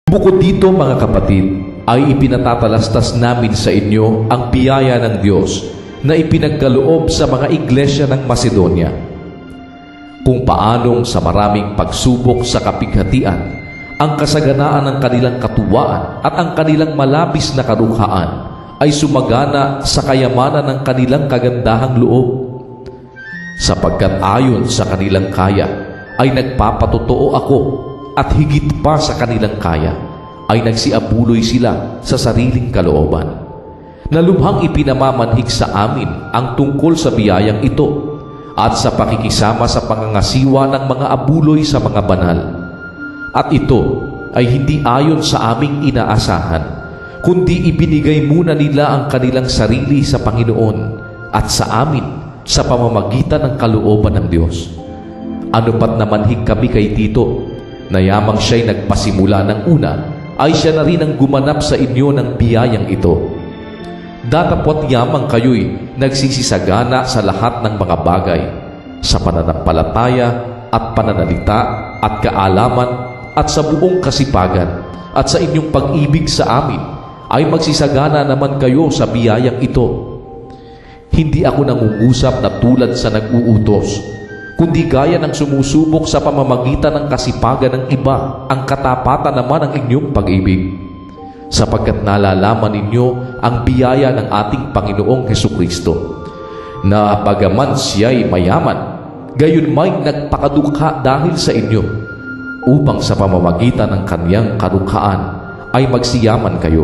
Bukod dito mga kapatid, ay ipinatatalastas namin sa inyo ang biyaya ng Diyos na ipinagkaloob sa mga iglesia ng Macedonia. Kung paanong sa maraming pagsubok sa kapighatian, ang kasaganaan ng kanilang katuwaan at ang kanilang malabis na karukhaan ay sumagana sa kayamanan ng kanilang kagandahang loob. Sapagkat ayon sa kanilang kaya ay nagpapatotoo ako, at higit pa sa kanilang kaya ay nagsiabuloy sila sa sariling kalooban, na lubhang ipinamamanhig sa amin ang tungkol sa biyayang ito at sa pakikisama sa pangangasiwa ng mga abuloy sa mga banal. At ito ay hindi ayon sa aming inaasahan, kundi ibinigay muna nila ang kanilang sarili sa Panginoon at sa amin sa pamamagitan ng kalooban ng Diyos. Ano pat namanhig kami kay Tito, na yamang siya'y nagpasimula ng una, ay siya na rin ang gumanap sa inyo ng biyayang ito. Datapwat yamang kayo'y nagsisisagana sa lahat ng mga bagay, sa pananampalataya at pananalita at kaalaman at sa buong kasipagan, at sa inyong pag-ibig sa amin ay magsisagana naman kayo sa biyayang ito. Hindi ako nangungusap na tulad sa nag-uutos, kundi gaya ng sumusubok sa pamamagitan ng kasipagan ng iba, ang katapatan naman ng inyong pag-ibig. Sapagkat nalalaman ninyo ang biyaya ng ating Panginoong Hesukristo, na bagaman siya'y mayaman, gayon may nagpakadukha dahil sa inyo, upang sa pamamagitan ng kaniyang karukhaan ay magsiyaman kayo.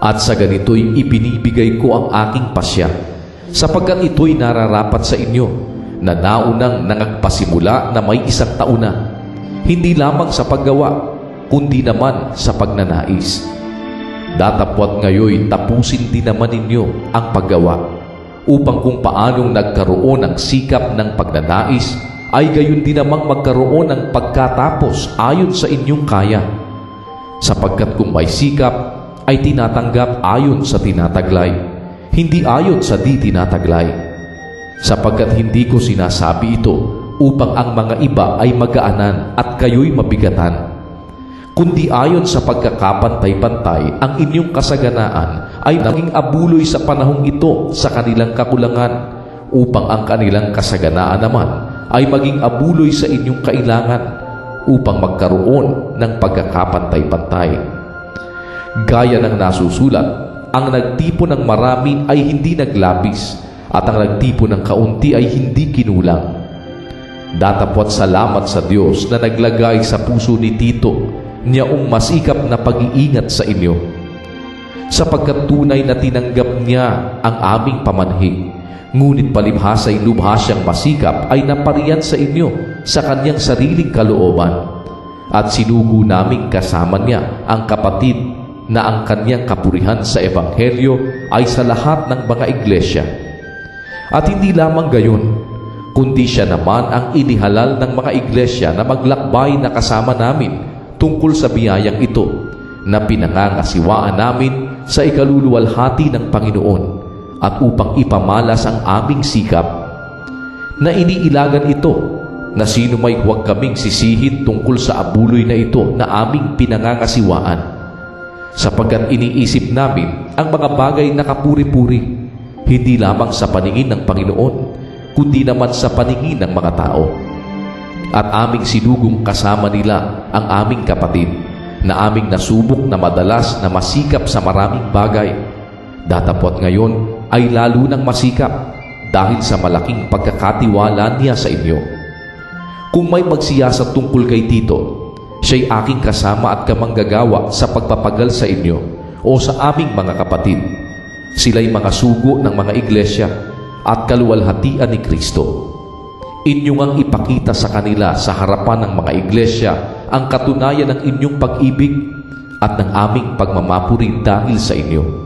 At sa ganito'y ibinibigay ko ang aking pasya, sapagkat ito'y nararapat sa inyo, na naunang nangagpasimula na may 1 taon na, hindi lamang sa paggawa, kundi naman sa pagnanais. Datapwat ngayoy tapusin din naman ninyo ang paggawa, upang kung paanong nagkaroon ng sikap ng pagnanais, ay gayon din namang magkaroon ng pagkatapos ayon sa inyong kaya. Sapagkat kung may sikap, ay tinatanggap ayon sa tinataglay, hindi ayon sa di tinataglay. Sapagkat hindi ko sinasabi ito upang ang mga iba ay magaanan at kayo'y mabigatan, kundi ayon sa pagkakapantay-pantay ang inyong kasaganaan ay naging abuloy sa panahong ito sa kanilang kakulangan, upang ang kanilang kasaganaan naman ay maging abuloy sa inyong kailangan, upang magkaroon ng pagkakapantay-pantay. Gaya ng nasusulat, ang nagtipo ng marami ay hindi naglabis, at ang nagtipo ng kaunti ay hindi kinulang. Datapwat salamat sa Diyos na naglagay sa puso ni Tito niyang masikap na pag-iingat sa inyo, sapagkat tunay na tinanggap niya ang aming pamanhig, ngunit palibhasa'y lubha siyang masikap ay napariyan sa inyo sa kanyang sariling kalooban, at sinugo naming kasama niya ang kapatid na ang kanyang kapurihan sa Ebanghelyo ay sa lahat ng mga iglesia. At hindi lamang gayon, kundi siya naman ang inihalal ng mga iglesia na maglakbay na kasama namin tungkol sa biyayang ito, na pinangangasiwaan namin sa ikaluluwalhati ng Panginoon, at upang ipamalas ang aming sikap, na iniilagan ito, na sino may huwag kaming sisihin tungkol sa abuloy na ito na aming pinangangasiwaan, sapagkat iniisip namin ang mga bagay na kapuri-puri, hindi lamang sa paningin ng Panginoon, kundi naman sa paningin ng mga tao. At aming sinugong kasama nila ang aming kapatid, na aming nasubok na madalas na masikap sa maraming bagay. Datapwat ngayon ay lalo ng masikap dahil sa malaking pagkakatiwala niya sa inyo. Kung may magsiyasat tungkol kay Tito, siya'y aking kasama at kamanggagawa sa pagpapagal sa inyo o sa aming mga kapatid. Sila'y mga sugo ng mga iglesia at kaluwalhatian ni Kristo. Inyong ang ipakita sa kanila sa harapan ng mga iglesia ang katunayan ng inyong pag-ibig at ng aming pagmamapuri dahil sa inyo.